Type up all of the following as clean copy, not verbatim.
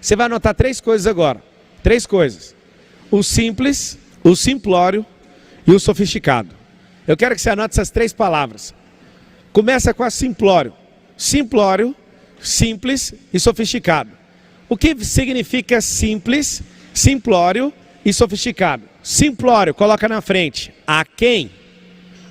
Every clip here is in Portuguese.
Você vai anotar 3 coisas agora. 3 coisas. O simples, o simplório e o sofisticado. Eu quero que você anote essas 3 palavras. Começa com a simplório. Simplório, simples e sofisticado. O que significa simples, simplório e sofisticado? Simplório, coloca na frente. A quem?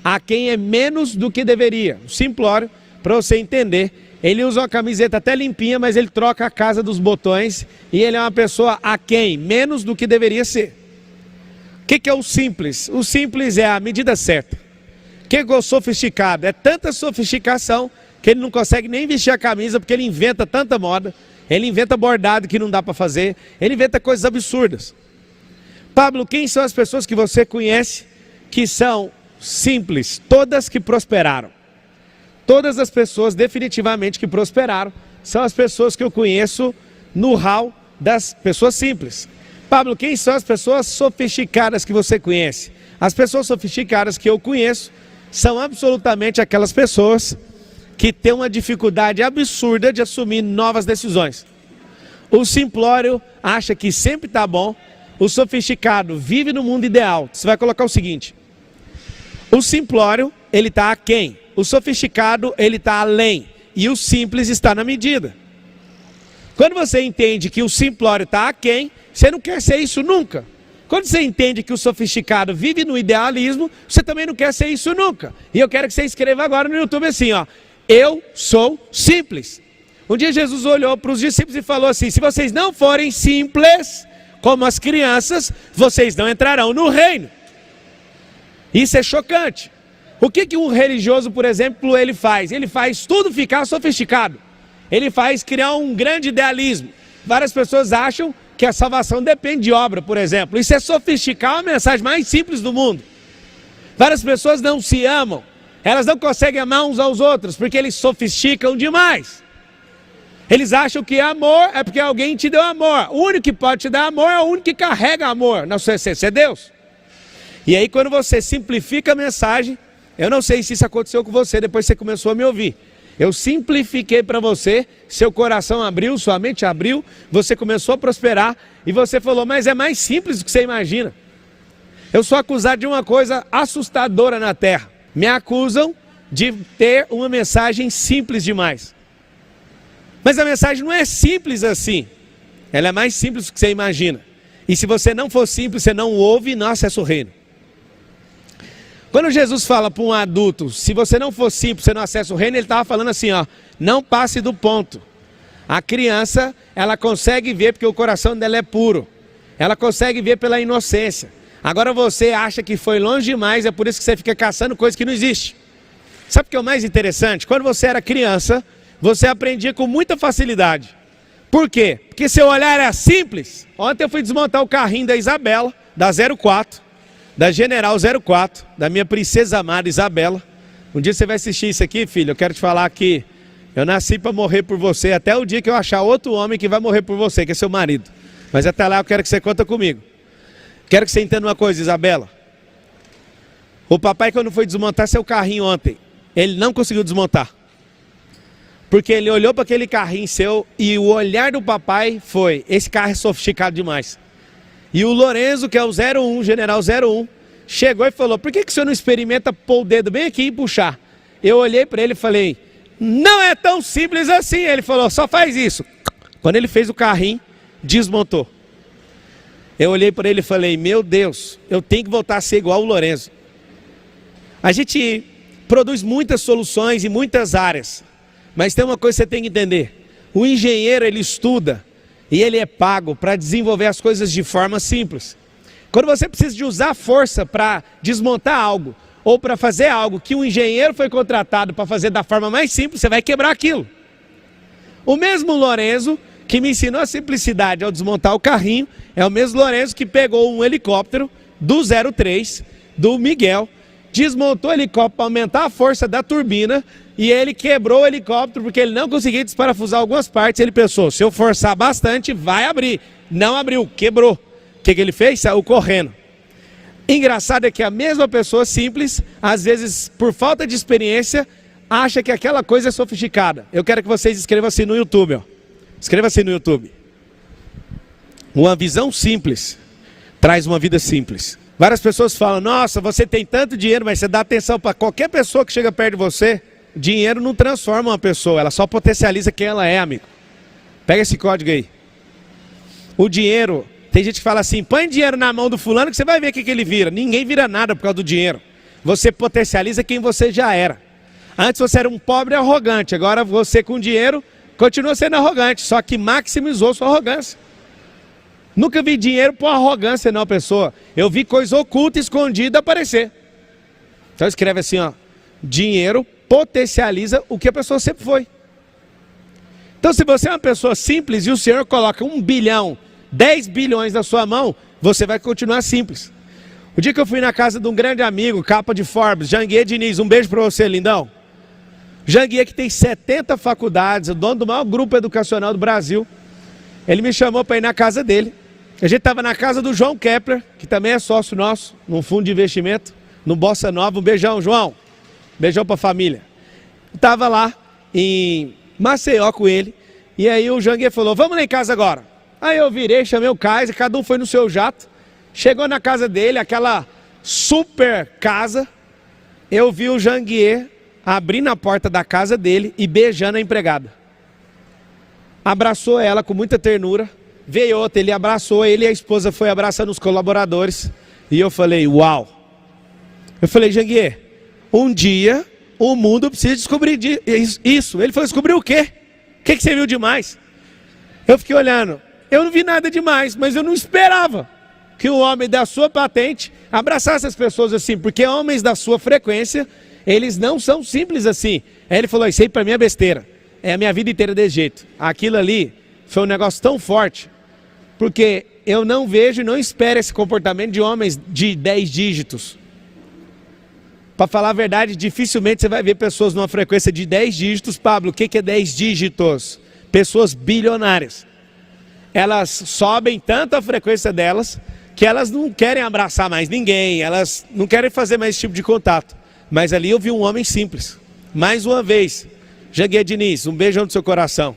A quem é menos do que deveria. Simplório, para você entender, ele usa uma camiseta até limpinha, mas ele troca a casa dos botões e ele é uma pessoa a quem? Menos do que deveria ser. O que é o simples? O simples é a medida certa. O que é o sofisticado? É tanta sofisticação que ele não consegue nem vestir a camisa porque ele inventa tanta moda, ele inventa bordado que não dá para fazer, ele inventa coisas absurdas. Pablo, quem são as pessoas que você conhece que são simples? Todas que prosperaram. Todas as pessoas definitivamente que prosperaram são as pessoas que eu conheço no hall das pessoas simples. Pablo, quem são as pessoas sofisticadas que você conhece? As pessoas sofisticadas que eu conheço são absolutamente aquelas pessoas que têm uma dificuldade absurda de assumir novas decisões. O simplório acha que sempre está bom, o sofisticado vive no mundo ideal. Você vai colocar o seguinte: o simplório, ele está aquém, o sofisticado, ele está além, e o simples está na medida. Quando você entende que o simplório está aquém, você não quer ser isso nunca. Quando você entende que o sofisticado vive no idealismo, você também não quer ser isso nunca. E eu quero que você escreva agora no YouTube assim, ó: eu sou simples. Um dia Jesus olhou para os discípulos e falou assim: se vocês não forem simples como as crianças, vocês não entrarão no reino. Isso é chocante. O que um religioso, por exemplo, ele faz? Ele faz tudo ficar sofisticado. Ele faz criar um grande idealismo. Várias pessoas acham que a salvação depende de obra, por exemplo. Isso é sofisticar a mensagem mais simples do mundo. Várias pessoas não se amam. Elas não conseguem amar uns aos outros porque eles sofisticam demais. Eles acham que amor é porque alguém te deu amor. O único que pode te dar amor é o único que carrega amor. Não sei se é Deus. E aí quando você simplifica a mensagem, eu não sei se isso aconteceu com você depois que você começou a me ouvir. Eu simplifiquei para você, seu coração abriu, sua mente abriu, você começou a prosperar e você falou: mas é mais simples do que você imagina. Eu sou acusado de uma coisa assustadora na terra. Me acusam de ter uma mensagem simples demais. Mas a mensagem não é simples assim. Ela é mais simples do que você imagina. E se você não for simples, você não ouve e não acessa o reino. Quando Jesus fala para um adulto: se você não for simples, você não acessa o reino, ele estava falando assim, ó: não passe do ponto. A criança, ela consegue ver porque o coração dela é puro. Ela consegue ver pela inocência. Agora você acha que foi longe demais, é por isso que você fica caçando coisa que não existe. Sabe o que é o mais interessante? Quando você era criança, você aprendia com muita facilidade. Por quê? Porque seu olhar era simples. Ontem eu fui desmontar o carrinho da Isabela, da 04. Da General 04, da minha princesa amada Isabela. Um dia você vai assistir isso aqui, filho. Eu quero te falar que eu nasci para morrer por você até o dia que eu achar outro homem que vai morrer por você, que é seu marido. Mas até lá eu quero que você conta comigo. Quero que você entenda uma coisa, Isabela. O papai, quando foi desmontar seu carrinho ontem, ele não conseguiu desmontar. Porque ele olhou para aquele carrinho seu e o olhar do papai foi: esse carro é sofisticado demais. E o Lorenzo, que é o 01, General 01, chegou e falou: por que o senhor não experimenta pôr o dedo bem aqui e puxar? Eu olhei para ele e falei: não é tão simples assim. Ele falou: só faz isso. Quando ele fez o carrinho, desmontou. Eu olhei para ele e falei: meu Deus, eu tenho que voltar a ser igual o Lorenzo. A gente produz muitas soluções em muitas áreas, mas tem uma coisa que você tem que entender: o engenheiro, ele estuda e ele é pago para desenvolver as coisas de forma simples. Quando você precisa de usar força para desmontar algo, ou para fazer algo que um engenheiro foi contratado para fazer da forma mais simples, você vai quebrar aquilo. O mesmo Lorenzo que me ensinou a simplicidade ao desmontar o carrinho, é o mesmo Lorenzo que pegou um helicóptero do 03, do Miguel, desmontou o helicóptero para aumentar a força da turbina, e ele quebrou o helicóptero porque ele não conseguia desparafusar algumas partes. Ele pensou: se eu forçar bastante, vai abrir. Não abriu, quebrou. O que ele fez? Saiu correndo. Engraçado é que a mesma pessoa simples, às vezes, por falta de experiência, acha que aquela coisa é sofisticada. Eu quero que vocês escrevam assim no YouTube, ó. Escreva assim no YouTube: Uma visão simples traz uma vida simples. Várias pessoas falam, nossa, você tem tanto dinheiro, mas você dá atenção para qualquer pessoa que chega perto de você. Dinheiro não transforma uma pessoa, ela só potencializa quem ela é, amigo. Pega esse código aí. O dinheiro, tem gente que fala assim, põe dinheiro na mão do fulano que você vai ver o que ele vira. Ninguém vira nada por causa do dinheiro. Você potencializa quem você já era. Antes você era um pobre arrogante, agora você com dinheiro continua sendo arrogante, só que maximizou sua arrogância. Nunca vi dinheiro por arrogância não, pessoa. Eu vi coisa oculta, escondida aparecer. Então escreve assim, ó. Dinheiro potencializa o que a pessoa sempre foi. Então se você é uma pessoa simples e o Senhor coloca 1 bilhão, 10 bilhões na sua mão, você vai continuar simples. O dia que eu fui na casa de um grande amigo, capa de Forbes, Janguier Diniz, um beijo para você, lindão. Janguier que tem 70 faculdades, o dono do maior grupo educacional do Brasil. Ele me chamou para ir na casa dele. A gente estava na casa do João Kepler, que também é sócio nosso, num fundo de investimento, no Bossa Nova. Um beijão, João. Beijão para a família. Estava lá em Maceió com ele, e aí o Janguier falou, vamos lá em casa agora. Aí eu virei, chamei o Kaiser, cada um foi no seu jato. Chegou na casa dele, aquela super casa, eu vi o Janguier abrindo a porta da casa dele e beijando a empregada. Abraçou ela com muita ternura, veio outra, ele abraçou, ele e a esposa foi abraçando os colaboradores, e eu falei, uau. Eu falei, Janguier, um dia o mundo precisa descobrir isso. Ele falou, descobriu o quê? O que você viu demais? Eu fiquei olhando, eu não vi nada demais, mas eu não esperava que o homem da sua patente abraçasse as pessoas assim, porque homens da sua frequência, eles não são simples assim. Aí ele falou, isso aí para mim é besteira. É a minha vida inteira desse jeito. Aquilo ali foi um negócio tão forte, porque eu não vejo e não espero esse comportamento de homens de 10 dígitos. Para falar a verdade, dificilmente você vai ver pessoas numa frequência de 10 dígitos. Pablo, o que é 10 dígitos? Pessoas bilionárias. Elas sobem tanto a frequência delas, que elas não querem abraçar mais ninguém, elas não querem fazer mais esse tipo de contato. Mas ali eu vi um homem simples. Mais uma vez, Janguier Diniz, um beijão no seu coração.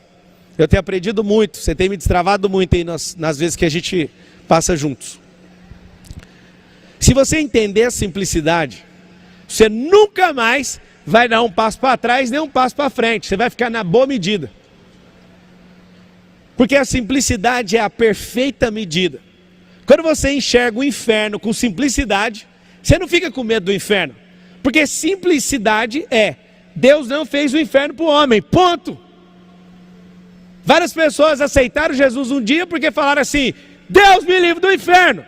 Eu tenho aprendido muito, você tem me destravado muito aí nas vezes que a gente passa juntos. Se você entender a simplicidade, você nunca mais vai dar um passo para trás, nem um passo para frente. Você vai ficar na boa medida. Porque a simplicidade é a perfeita medida. Quando você enxerga o inferno com simplicidade, você não fica com medo do inferno. Porque simplicidade é, Deus não fez o inferno para o homem, ponto. Várias pessoas aceitaram Jesus um dia porque falaram assim, Deus me livre do inferno.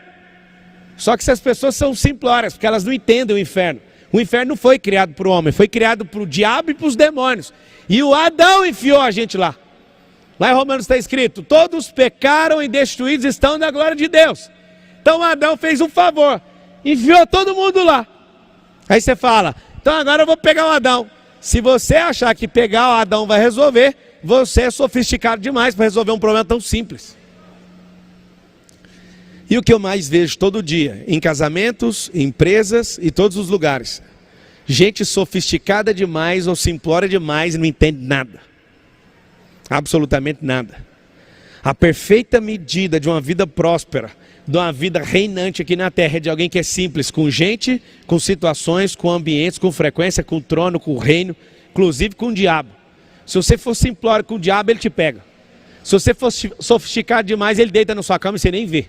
Só que essas pessoas são simplórias, porque elas não entendem o inferno. O inferno não foi criado para o homem, foi criado para o diabo e para os demônios. E o Adão enfiou a gente lá. Lá em Romanos está escrito, todos pecaram e destruídos estão na glória de Deus. Então Adão fez um favor, enfiou todo mundo lá. Aí você fala, então agora eu vou pegar o Adão. Se você achar que pegar o Adão vai resolver, você é sofisticado demais para resolver um problema tão simples. E o que eu mais vejo todo dia, em casamentos, em empresas e todos os lugares, gente sofisticada demais ou simplória demais e não entende nada. Absolutamente nada. A perfeita medida de uma vida próspera, de uma vida reinante aqui na terra, é de alguém que é simples, com gente, com situações, com ambientes, com frequência, com trono, com reino, inclusive com o diabo. Se você for simplório com o diabo, ele te pega. Se você for sofisticado demais, ele deita na sua cama e você nem vê.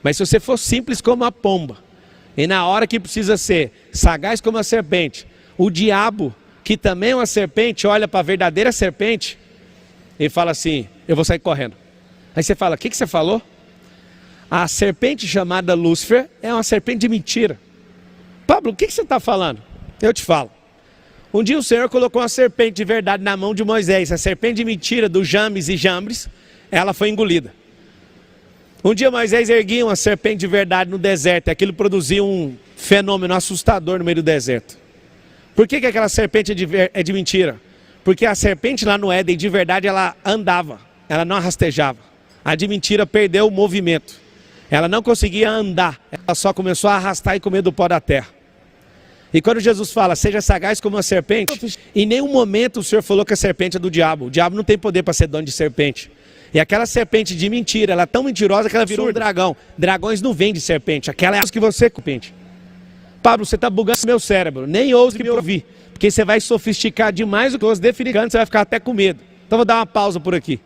Mas se você for simples como a pomba, e na hora que precisa ser sagaz como a serpente, o diabo, que também é uma serpente, olha para a verdadeira serpente e fala assim, eu vou sair correndo. Aí você fala, o que você falou? A serpente chamada Lúcifer é uma serpente de mentira. Pablo, o que você está falando? Eu te falo. Um dia o Senhor colocou uma serpente de verdade na mão de Moisés. A serpente de mentira do James e Jambres, ela foi engolida. Um dia Moisés erguia uma serpente de verdade no deserto, e aquilo produzia um fenômeno assustador no meio do deserto. Por que aquela serpente é de mentira? Porque a serpente lá no Éden, de verdade, ela andava, ela não rastejava. A de mentira perdeu o movimento. Ela não conseguia andar, ela só começou a arrastar e comer do pó da terra. E quando Jesus fala, seja sagaz como uma serpente, em nenhum momento o Senhor falou que a serpente é do diabo. O diabo não tem poder para ser dono de serpente. E aquela serpente de mentira, ela é tão mentirosa que ela virou um dragão. Dragões não vêm de serpente, aquela é a que você serpente. Pablo, você está bugando meu cérebro, nem ouse me ouvir, porque você vai sofisticar demais o que os definicantes, você vai ficar até com medo. Então vou dar uma pausa por aqui.